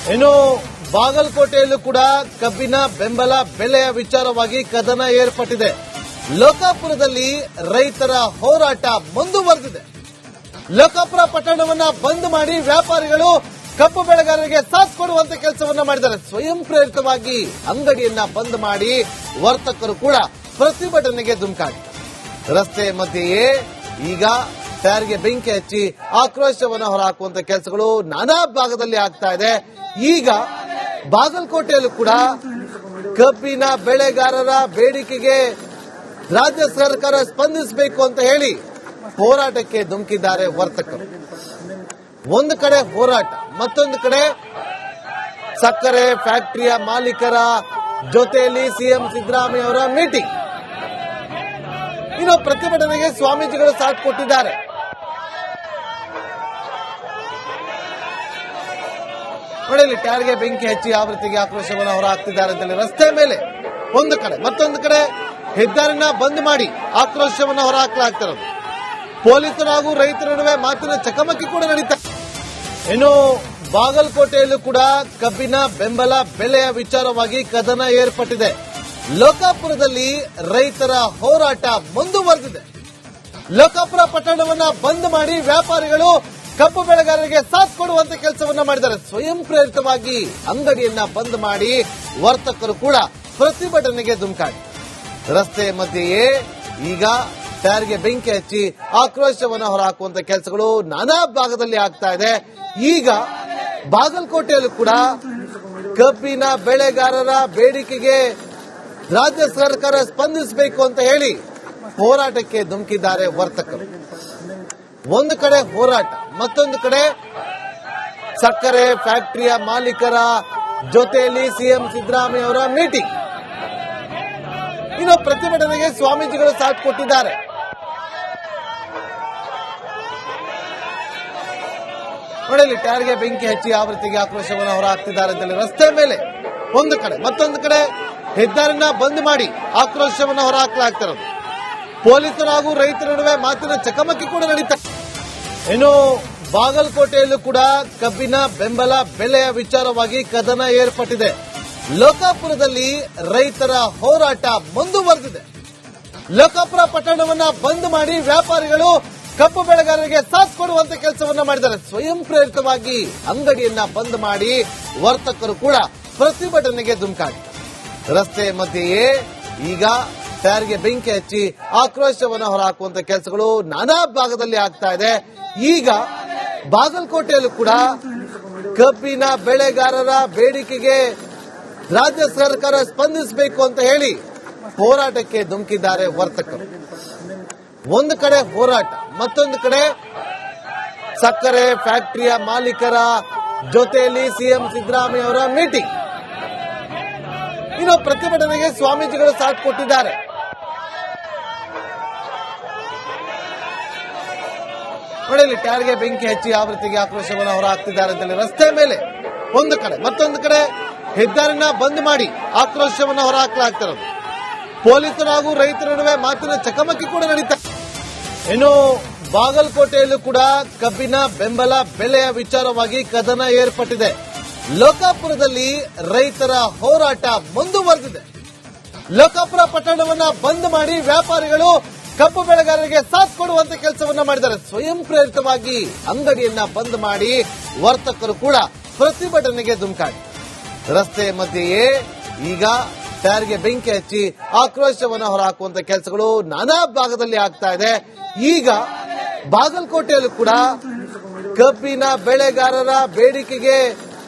ಇನ್ನು ಬಾಗಲಕೋಟೆಯಲ್ಲೂ ಕೂಡ ಕಬ್ಬಿನ ಬೆಂಬಲ ಬೆಲೆಯ ವಿಚಾರವಾಗಿ ಕದನ ಏರ್ಪಟ್ಟಿದೆ. ಲೋಕಾಪುರದಲ್ಲಿ ರೈತರ ಹೋರಾಟ ಮುಂದುವರೆದಿದೆ. ಲೋಕಾಪುರ ಪಟ್ಟಣವನ್ನ ಬಂದ್ ಮಾಡಿ ವ್ಯಾಪಾರಿಗಳು ಕಬ್ಬು ಬೆಳೆಗಾರರಿಗೆ ಸಾಥ್ ಕೊಡುವಂತ ಕೆಲಸವನ್ನ ಮಾಡಿದ್ದಾರೆ. ಸ್ವಯಂ ಪ್ರೇರಿತವಾಗಿ ಅಂಗಡಿಯನ್ನ ಬಂದ್ ಮಾಡಿ ವರ್ತಕರು ಕೂಡ ಪ್ರತಿಭಟನೆಗೆ ಧುಮುಕಾಗಿದ್ದಾರೆ. ರಸ್ತೆ ಮಧ್ಯೆಯೇ ಈಗ ಟೈರ್ಗೆ ಬೆಂಕಿ ಹಚ್ಚಿ ಆಕ್ರೋಶವನ್ನು ಹೊರಹಾಕುವಂತ ಕೆಲಸಗಳು ನಾನಾ ಭಾಗದಲ್ಲಿ ಆಗ್ತಾ ಇದೆ. ಈಗ ಬಾಗಲಕೋಟೆಯಲ್ಲೂ ಕೂಡ ಕಬ್ಬಿನ ಬೆಳೆಗಾರರ ಬೇಡಿಕೆಗೆ ರಾಜ್ಯ ಸರ್ಕಾರ ಸ್ಪಂದಿಸಬೇಕು ಅಂತ ಹೇಳಿ ಹೋರಾಟಕ್ಕೆ ಧುಮುಕಿದ್ದಾರೆ ವರ್ತಕರು. ಒಂದು ಕಡೆ ಹೋರಾಟ, ಮತ್ತೊಂದು ಕಡೆ ಸಕ್ಕರೆ ಫ್ಯಾಕ್ಟರಿಯ ಮಾಲೀಕರ ಜೊತೆಯಲ್ಲಿ ಸಿಎಂ ಸಿದ್ದರಾಮಯ್ಯ ಅವರ ಮೀಟಿಂಗ್. ಇನ್ನು ಪ್ರತಿಭಟನೆಗೆ ಸ್ವಾಮೀಜಿಗಳು ಸಾಥ್ ಕೊಟ್ಟಿದ್ದಾರೆ. ನೋಡಲಿ ಟೈರ್ಗೆ ಬೆಂಕಿ ಹಚ್ಚಿ ಆವೃತ್ತಿಗೆ ಆಕ್ರೋಶವನ್ನು ಹೊರಹಾಕ್ತಿದ್ದಾರೆ ಅಂತೇಳಿ ರಸ್ತೆ ಮೇಲೆ ಒಂದು ಕಡೆ, ಮತ್ತೊಂದು ಕಡೆ ಹೆದ್ದಾರಿನ ಬಂದ್ ಮಾಡಿ ಆಕ್ರೋಶವನ್ನು ಹೊರಹಾಕಲಾಗ್ತಿರೋದು. ಪೊಲೀಸರು ಹಾಗೂ ರೈತರ ನಡುವೆ ಮಾತಿನ ಚಕಮಕಿ ಕೂಡ ನಡೀತಾ. ಇನ್ನು ಬಾಗಲಕೋಟೆಯಲ್ಲೂ ಕೂಡ ಕಬ್ಬಿನ ಬೆಂಬಲ ಬೆಲೆಯ ವಿಚಾರವಾಗಿ ಕದನ ಏರ್ಪಟ್ಟಿದೆ. ಲೋಕಾಪುರದಲ್ಲಿ ರೈತರ ಹೋರಾಟ ಮುಂದುವರೆದಿದೆ. ಲೋಕಾಪುರ ಪಟ್ಟಣವನ್ನ ಬಂದ್ ಮಾಡಿ ವ್ಯಾಪಾರಿಗಳು ಕಬ್ಬು ಬೆಳೆಗಾರರಿಗೆ ಸಾಥ್ ಕೊಡುವಂತ ಕೆಲಸವನ್ನ ಮಾಡಿದ್ದಾರೆ. ಸ್ವಯಂ ಪ್ರೇರಿತವಾಗಿ ಅಂಗಡಿಯನ್ನ ಬಂದ್ ಮಾಡಿ ವರ್ತಕರು ಕೂಡ ಪ್ರತಿಭಟನೆಗೆ ಧುಮುಕಾಗಿದ್ದಾರೆ. ರಸ್ತೆ ಮಧ್ಯೆಯೇ ಈಗ ಟೈರ್ಗೆ ಬೆಂಕಿ ಹಚ್ಚಿ ಆಕ್ರೋಶವನ್ನು ಹೊರಹಾಕುವಂತ ಕೆಲಸಗಳು ನಾನಾ ಭಾಗದಲ್ಲಿ ಆಗ್ತಾ ಇದೆ. ಈಗ ಬಾಗಲಕೋಟೆಯಲ್ಲೂ ಕೂಡ ಕಬ್ಬಿನ ಬೆಳೆಗಾರರ ಬೇಡಿಕೆಗೆ ರಾಜ್ಯ ಸರ್ಕಾರ ಸ್ಪಂದಿಸಬೇಕು ಅಂತ ಹೇಳಿ ಹೋರಾಟಕ್ಕೆ ಧುಮುಕಿದ್ದಾರೆ ವರ್ತಕರು. ಒಂದು ಕಡೆ ಹೋರಾಟ, ಮತ್ತೊಂದು ಕಡೆ ಸಕ್ಕರೆ ಫ್ಯಾಕ್ಟರಿಯ ಮಾಲೀಕರ ಜೊತೆಯಲ್ಲಿ ಸಿಎಂ ಸಿದ್ದರಾಮಯ್ಯ ಅವರ ಮೀಟಿಂಗ್. ಇನ್ನು ಪ್ರತಿಭಟನೆಗೆ ಸ್ವಾಮೀಜಿಗಳು ಸಾಥ್ ಕೊಟ್ಟಿದ್ದಾರೆ. ನೋಡಲಿ ಟೈರ್ಗೆ ಬೆಂಕಿ ಹಚ್ಚಿ ಆವೃತ್ತಿಗೆ ಆಕ್ರೋಶವನ್ನು ಹೊರಹಾಕ್ತಿದ್ದಾರೆ ಅಂತೇಳಿ ರಸ್ತೆ ಮೇಲೆ ಒಂದು ಕಡೆ, ಮತ್ತೊಂದು ಕಡೆ ಹೆದ್ದಾರಿನ ಬಂದ್ ಮಾಡಿ ಆಕ್ರೋಶವನ್ನು ಹೊರಹಾಕಲಾಗ್ತಿರೋದು. ಪೊಲೀಸರು ಹಾಗೂ ರೈತರ ನಡುವೆ ಮಾತಿನ ಚಕಮಕಿ ಕೂಡ ನಡೀತಾ. ಇನ್ನು ಬಾಗಲಕೋಟೆಯಲ್ಲೂ ಕೂಡ ಕಬ್ಬಿನ ಬೆಂಬಲ ಬೆಲೆಯ ವಿಚಾರವಾಗಿ ಕದನ ಏರ್ಪಟ್ಟಿದೆ. ಲೋಕಾಪುರದಲ್ಲಿ ರೈತರ ಹೋರಾಟ ಮುಂದುವರೆದಿದೆ. ಲೋಕಾಪುರ ಪಟ್ಟಣವನ್ನ ಬಂದ್ ಮಾಡಿ ವ್ಯಾಪಾರಿಗಳು ಕಬ್ಬು ಬೆಳೆಗಾರರಿಗೆ ಸಾಥ್ ಕೊಡುವಂತ ಕೆಲಸವನ್ನ ಮಾಡಿದ್ದಾರೆ. ಸ್ವಯಂ ಪ್ರೇರಿತವಾಗಿ ಅಂಗಡಿಯನ್ನ ಬಂದ್ ಮಾಡಿ ವರ್ತಕರು ಕೂಡ ಪ್ರತಿಭಟನೆಗೆ ಧುಮುಕಾಗಿದ್ದಾರೆ. ರಸ್ತೆ ಮಧ್ಯೆಯೇ ಈಗ ಟೈರ್ಗೆ ಬೆಂಕಿ ಹಚ್ಚಿ ಆಕ್ರೋಶವನ್ನು ಹೊರಹಾಕುವಂತ ಕೆಲಸಗಳು ನಾನಾ ಭಾಗದಲ್ಲಿ ಆಗ್ತಾ ಇದೆ. ಈಗ ಬಾಗಲಕೋಟೆಯಲ್ಲೂ ಕೂಡ ಕಬ್ಬಿನ ಬೆಳೆಗಾರರ ಬೇಡಿಕೆಗೆ ರಾಜ್ಯ ಸರ್ಕಾರ ಸ್ಪಂದಿಸಬೇಕು ಅಂತ ಹೇಳಿ ಹೋರಾಟಕ್ಕೆ ಧುಮುಕಿದ್ದಾರೆ ವರ್ತಕರು. ಒಂದು ಕಡೆ ಹೋರಾಟ, ಮತ್ತೊಂದು ಕಡೆ ಸಕ್ಕರೆ ಫ್ಯಾಕ್ಟರಿಯ ಮಾಲೀಕರ ಜೊತೆಯಲ್ಲಿ ಸಿಎಂ ಸಿದ್ದರಾಮಯ್ಯ ಅವರ ಮೀಟಿಂಗ್. ಇನ್ನು ಪ್ರತಿಭಟನೆಗೆ ಸ್ವಾಮೀಜಿಗಳು ಸಾಥ್ ಕೊಟ್ಟಿದ್ದಾರೆ. ನೋಡಲಿ ಟೈರ್ಗೆ ಬೆಂಕಿ ಹಚ್ಚಿ ಆವೃತ್ತಿಗೆ ಆಕ್ರೋಶವನ್ನು ಹೊರಹಾಕ್ತಿದ್ದಾರೆ ಅಂತೇಳಿ ರಸ್ತೆ ಮೇಲೆ ಒಂದು ಕಡೆ, ಮತ್ತೊಂದು ಕಡೆ ಹೆದ್ದಾರಿನ ಬಂದ್ ಮಾಡಿ ಆಕ್ರೋಶವನ್ನು ಹೊರಹಾಕಲಾಗ್ತಿರೋದು. ಪೊಲೀಸರು ಹಾಗೂ ರೈತರ ನಡುವೆ ಮಾತಿನ ಚಕಮಕಿ ಕೂಡ ನಡೀತಾ. ಇನ್ನು ಬಾಗಲಕೋಟೆಯಲ್ಲೂ ಕೂಡ ಕಬ್ಬಿನ ಬೆಂಬಲ ಬೆಲೆಯ ವಿಚಾರವಾಗಿ ಕದನ ಏರ್ಪಟ್ಟಿದೆ. ಲೋಕಾಪುರದಲ್ಲಿ ರೈತರ ಹೋರಾಟ ಮುಂದುವರೆದಿದೆ. ಲೋಕಾಪುರ ಪಟ್ಟಣವನ್ನ ಬಂದ್ ಮಾಡಿ ವ್ಯಾಪಾರಿಗಳು ಕಬ್ಬು ಬೆಳೆಗಾರರಿಗೆ ಸಾಥ್ ಕೊಡುವಂತ ಕೆಲಸವನ್ನ ಮಾಡಿದ್ದಾರೆ. ಸ್ವಯಂ ಪ್ರೇರಿತವಾಗಿ ಅಂಗಡಿಯನ್ನ ಬಂದ್ ಮಾಡಿ ವರ್ತಕರು ಕೂಡ ಪ್ರತಿಭಟನೆಗೆ ಧುಮುಕಾಗಿದ್ದಾರೆ. ರಸ್ತೆ ಮಧ್ಯೆಯೇ ಈಗ ಟೈರ್ಗೆ ಬೆಂಕಿ ಹಚ್ಚಿ ಆಕ್ರೋಶವನ್ನು ಹೊರಹಾಕುವಂತ ಕೆಲಸಗಳು ನಾನಾ ಭಾಗದಲ್ಲಿ ಆಗ್ತಾ ಇದೆ. ಈಗ ಬಾಗಲಕೋಟೆಯಲ್ಲೂ ಕೂಡ ಕಬ್ಬಿನ ಬೆಳೆಗಾರರ ಬೇಡಿಕೆಗೆ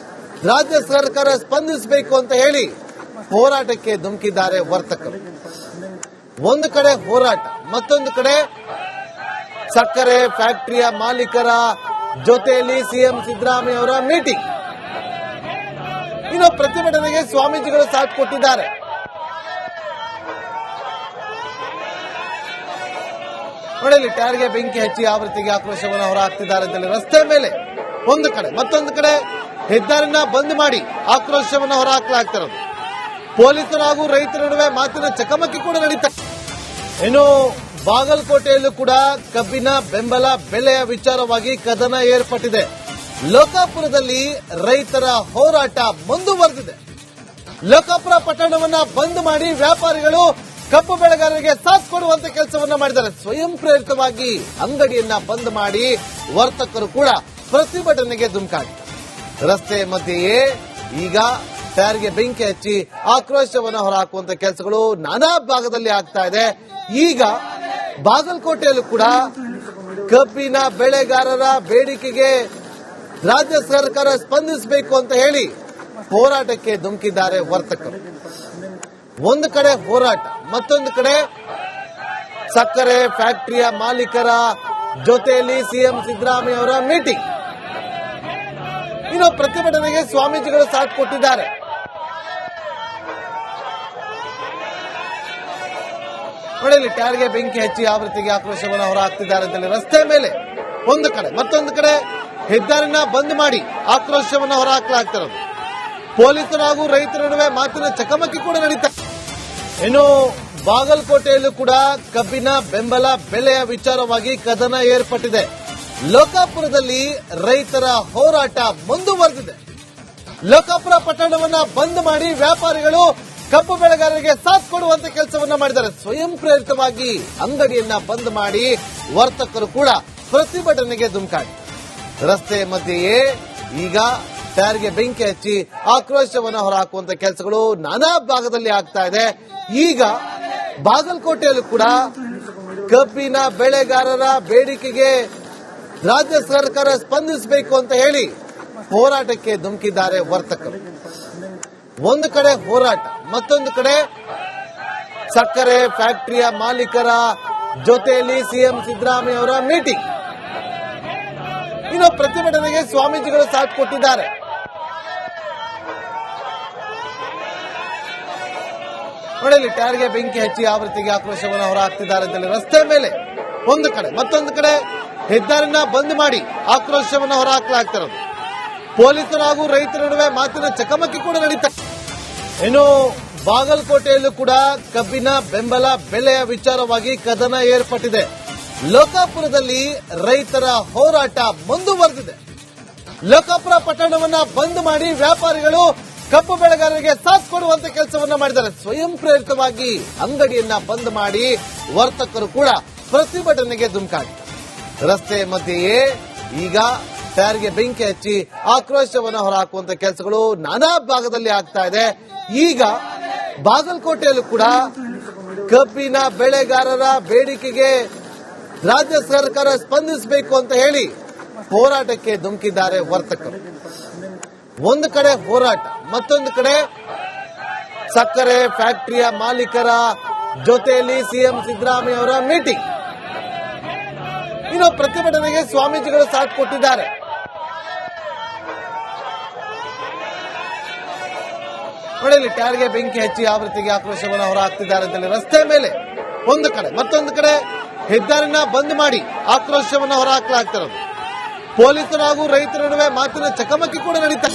ರಾಜ್ಯ ಸರ್ಕಾರ ಸ್ಪಂದಿಸಬೇಕು ಅಂತ ಹೇಳಿ ಹೋರಾಟಕ್ಕೆ ಧುಮುಕಿದ್ದಾರೆ ವರ್ತಕರು. ಒಂದು ಕಡೆ ಹೋರಾಟ, ಮತ್ತೊಂದು ಕಡೆ ಸಕ್ಕರೆ ಫ್ಯಾಕ್ಟರಿಯ ಮಾಲೀಕರ ಜೊತೆಯಲ್ಲಿ ಸಿಎಂ ಸಿದ್ದರಾಮಯ್ಯ ಅವರ ಮೀಟಿಂಗ್. ಇನ್ನು ಪ್ರತಿಭಟನೆಗೆ ಸ್ವಾಮೀಜಿಗಳು ಸಾಥ್ ಕೊಟ್ಟಿದ್ದಾರೆ. ನೋಡಲಿ ಟೈರ್ಗೆ ಬೆಂಕಿ ಹಚ್ಚಿ ಆವೃತ್ತಿಗೆ ಆಕ್ರೋಶವನ್ನು ಹೊರಹಾಕ್ತಿದ್ದಾರೆ ಅಂತೇಳಿ ರಸ್ತೆ ಮೇಲೆ ಒಂದು ಕಡೆ, ಮತ್ತೊಂದು ಕಡೆ ಹೆದ್ದಾರಿನ ಬಂದ್ ಮಾಡಿ ಆಕ್ರೋಶವನ್ನು ಹೊರಹಾಕಲಾಗ್ತಿರೋದು. ಪೊಲೀಸರು ಹಾಗೂ ರೈತರ ನಡುವೆ ಮಾತಿನ ಚಕಮಕಿ ಕೂಡ ನಡೀತಾ. ಇನ್ನು ಬಾಗಲಕೋಟೆಯಲ್ಲೂ ಕೂಡ ಕಬ್ಬಿನ ಬೆಂಬಲ ಬೆಲೆಯ ವಿಚಾರವಾಗಿ ಕದನ ಏರ್ಪಟ್ಟಿದೆ. ಲೋಕಾಪುರದಲ್ಲಿ ರೈತರ ಹೋರಾಟ ಮುಂದುವರೆದಿದೆ. ಲೋಕಾಪುರ ಪಟ್ಟಣವನ್ನ ಬಂದ್ ಮಾಡಿ ವ್ಯಾಪಾರಿಗಳು ಕಬ್ಬು ಬೆಳೆಗಾರರಿಗೆ ಸಾಥ್ ಕೊಡುವಂತ ಕೆಲಸವನ್ನ ಮಾಡಿದ್ದಾರೆ. ಸ್ವಯಂ ಪ್ರೇರಿತವಾಗಿ ಅಂಗಡಿಯನ್ನ ಬಂದ್ ಮಾಡಿ ವರ್ತಕರು ಕೂಡ ಪ್ರತಿಭಟನೆಗೆ ಧುಮುಕಾಗಿದ್ದಾರೆ. ರಸ್ತೆ ಮಧ್ಯೆಯೇ ಈಗ ಟೈರ್ಗೆ ಬೆಂಕಿ ಹಚ್ಚಿ ಆಕ್ರೋಶವನ್ನು ಹೊರಹಾಕುವಂತ ಕೆಲಸಗಳು ನಾನಾ ಭಾಗದಲ್ಲಿ ಆಗ್ತಾ ಇದೆ. ಈಗ ಬಾಗಲಕೋಟೆಯಲ್ಲೂ ಕೂಡ ಕಬ್ಬಿನ ಬೆಳೆಗಾರರ ಬೇಡಿಕೆಗೆ ರಾಜ್ಯ ಸರ್ಕಾರ ಸ್ಪಂದಿಸಬೇಕು ಅಂತ ಹೇಳಿ ಹೋರಾಟಕ್ಕೆ ಧುಮುಕಿದ್ದಾರೆ ವರ್ತಕರು. ಒಂದು ಕಡೆ ಹೋರಾಟ, ಮತ್ತೊಂದು ಕಡೆ ಸಕ್ಕರೆ ಫ್ಯಾಕ್ಟರಿಯ ಮಾಲೀಕರ ಜೊತೆಯಲ್ಲಿ ಸಿಎಂ ಸಿದ್ದರಾಮಯ್ಯ ಅವರ ಮೀಟಿಂಗ್. ಇನ್ನು ಪ್ರತಿಭಟನೆಗೆ ಸ್ವಾಮೀಜಿಗಳು ಸಾಥ್ ಕೊಟ್ಟಿದ್ದಾರೆ. ನೋಡಲಿ, ಟೈರ್ಗೆ ಬೆಂಕಿ ಹಚ್ಚಿ ಆವೃತ್ತಿಗೆ ಆಕ್ರೋಶವನ್ನು ಹೊರಹಾಕ್ತಿದ್ದಾರೆ ಅಂತೇಳಿ ರಸ್ತೆ ಮೇಲೆ ಒಂದು ಕಡೆ, ಮತ್ತೊಂದು ಕಡೆ ಹೆದ್ದಾರಿನ ಬಂದ್ ಮಾಡಿ ಆಕ್ರೋಶವನ್ನು ಹೊರಹಾಕಲಾಗ್ತಿರೋದು. ಪೊಲೀಸರು ಹಾಗೂ ರೈತರ ನಡುವೆ ಮಾತಿನ ಚಕಮಕಿ ಕೂಡ ನಡೀತಾ. ಇನ್ನು ಬಾಗಲಕೋಟೆಯಲ್ಲೂ ಕೂಡ ಕಬ್ಬಿನ ಬೆಂಬಲ ಬೆಲೆಯ ವಿಚಾರವಾಗಿ ಕದನ ಏರ್ಪಟ್ಟಿದೆ. ಲೋಕಾಪುರದಲ್ಲಿ ರೈತರ ಹೋರಾಟ ಮುಂದುವರೆದಿದೆ. ಲೋಕಾಪುರ ಪಟ್ಟಣವನ್ನ ಬಂದ್ ಮಾಡಿ ವ್ಯಾಪಾರಿಗಳು ಕಬ್ಬು ಬೆಳೆಗಾರರಿಗೆ ಸಾಥ್ ಕೊಡುವಂತ ಕೆಲಸವನ್ನ ಮಾಡಿದ್ದಾರೆ. ಸ್ವಯಂ ಪ್ರೇರಿತವಾಗಿ ಅಂಗಡಿಯನ್ನ ಬಂದ್ ಮಾಡಿ ವರ್ತಕರು ಕೂಡ ಪ್ರತಿಭಟನೆಗೆ ಧುಮುಕಾಗಿದ್ದಾರೆ. ರಸ್ತೆ ಮಧ್ಯೆಯೇ ಈಗ ಟೈರ್ಗೆ ಬೆಂಕಿ ಹಚ್ಚಿ ಆಕ್ರೋಶವನ್ನು ಹೊರಹಾಕುವಂತ ಕೆಲಸಗಳು ನಾನಾ ಭಾಗದಲ್ಲಿ ಆಗ್ತಾ ಇದೆ. ಈಗ ಬಾಗಲಕೋಟೆಯಲ್ಲೂ ಕೂಡ ಕಬ್ಬಿನ ಬೆಳೆಗಾರರ ಬೇಡಿಕೆಗೆ ರಾಜ್ಯ ಸರ್ಕಾರ ಸ್ಪಂದಿಸಬೇಕು ಅಂತ ಹೇಳಿ ಹೋರಾಟಕ್ಕೆ ಧುಮುಕಿದ್ದಾರೆ ವರ್ತಕರು. ಒಂದು ಕಡೆ ಹೋರಾಟ, ಮತ್ತೊಂದು ಕಡೆ ಸಕ್ಕರೆ ಫ್ಯಾಕ್ಟರಿಯ ಮಾಲೀಕರ ಜೊತೆಯಲ್ಲಿ ಸಿಎಂ ಸಿದ್ದರಾಮಯ್ಯ ಅವರ ಮೀಟಿಂಗ್. ಇನ್ನು ಪ್ರತಿಭಟನೆಗೆ ಸ್ವಾಮೀಜಿಗಳು ಸಾಥ್ ಕೊಟ್ಟಿದ್ದಾರೆ. ನೋಡಲಿ, ಟೈರ್ಗೆ ಬೆಂಕಿ ಹಚ್ಚಿ ಆವೃತ್ತಿಗೆ ಆಕ್ರೋಶವನ್ನು ಹೊರಹಾಕ್ತಿದ್ದಾರೆ ಅಂತೇಳಿ ರಸ್ತೆ ಮೇಲೆ ಒಂದು ಕಡೆ, ಮತ್ತೊಂದು ಕಡೆ ಹೆದ್ದಾರಿನ ಬಂದ್ ಮಾಡಿ ಆಕ್ರೋಶವನ್ನು ಹೊರಹಾಕಲಾಗ್ತಿರೋದು. ಪೊಲೀಸರು ಹಾಗೂ ರೈತರ ನಡುವೆ ಮಾತಿನ ಚಕಮಕಿ ಕೂಡ ನಡೀತಾ. ಇನ್ನು ಬಾಗಲಕೋಟೆಯಲ್ಲೂ ಕೂಡ ಕಬ್ಬಿನ ಬೆಂಬಲ ಬೆಲೆಯ ವಿಚಾರವಾಗಿ ಕದನ ಏರ್ಪಟ್ಟಿದೆ. ಲೋಕಾಪುರದಲ್ಲಿ ರೈತರ ಹೋರಾಟ ಮುಂದುವರೆದಿದೆ. ಲೋಕಾಪುರ ಪಟ್ಟಣವನ್ನ ಬಂದ್ ಮಾಡಿ ವ್ಯಾಪಾರಿಗಳು ಕಬ್ಬು ಬೆಳೆಗಾರರಿಗೆ ಸಾಥ್ ಕೊಡುವಂತ ಕೆಲಸವನ್ನ ಮಾಡಿದ್ದಾರೆ. ಸ್ವಯಂ ಪ್ರೇರಿತವಾಗಿ ಅಂಗಡಿಯನ್ನ ಬಂದ್ ಮಾಡಿ ವರ್ತಕರು ಕೂಡ ಪ್ರತಿಭಟನೆಗೆ ಧುಮುಕಾಗಿದ್ದಾರೆ. ರಸ್ತೆ ಮಧ್ಯೆಯೇ ಈಗ ಟೈರ್ಗೆ ಬೆಂಕಿ ಹಚ್ಚಿ ಆಕ್ರೋಶವನ್ನು ಹೊರಹಾಕುವಂತ ಕೆಲಸಗಳು ನಾನಾ ಭಾಗದಲ್ಲಿ ಆಗ್ತಾ ಇದೆ. ಈಗ ಬಾಗಲಕೋಟೆಯಲ್ಲೂ ಕೂಡ ಕಬ್ಬಿನ ಬೆಳೆಗಾರರ ಬೇಡಿಕೆಗೆ ರಾಜ್ಯ ಸರ್ಕಾರ ಸ್ಪಂದಿಸಬೇಕು ಅಂತ ಹೇಳಿ ಹೋರಾಟಕ್ಕೆ ಧುಮುಕಿದ್ದಾರೆ ವರ್ತಕರು. ಒಂದು ಕಡೆ ಹೋರಾಟ, ಮತ್ತೊಂದು ಕಡೆ ಸಕ್ಕರೆ ಫ್ಯಾಕ್ಟರಿಯ ಮಾಲೀಕರ ಜೊತೆಯಲ್ಲಿ ಸಿಎಂ ಸಿದ್ದರಾಮಯ್ಯ ಅವರ ಮೀಟಿಂಗ್. ಇನ್ನು ಪ್ರತಿಭಟನೆಗೆ ಸ್ವಾಮೀಜಿಗಳು ಸಾಥ್ ಕೊಟ್ಟಿದ್ದಾರೆ. ನೋಡಲಿ, ಟೈರ್ಗೆ ಬೆಂಕಿ ಹಚ್ಚಿ ಆವೃತ್ತಿಗೆ ಆಕ್ರೋಶವನ್ನು ಹೊರಹಾಕ್ತಿದ್ದಾರೆ ಅಂತೇಳಿ ರಸ್ತೆ ಮೇಲೆ ಒಂದು ಕಡೆ, ಮತ್ತೊಂದು ಕಡೆ ಹೆದ್ದಾರಿನ ಬಂದ್ ಮಾಡಿ ಆಕ್ರೋಶವನ್ನು ಹೊರಹಾಕಲಾಗ್ತಿರೋದು. ಪೊಲೀಸರು ಹಾಗೂ ರೈತರ ನಡುವೆ ಮಾತಿನ ಚಕಮಕಿ ಕೂಡ ನಡೀತಾ.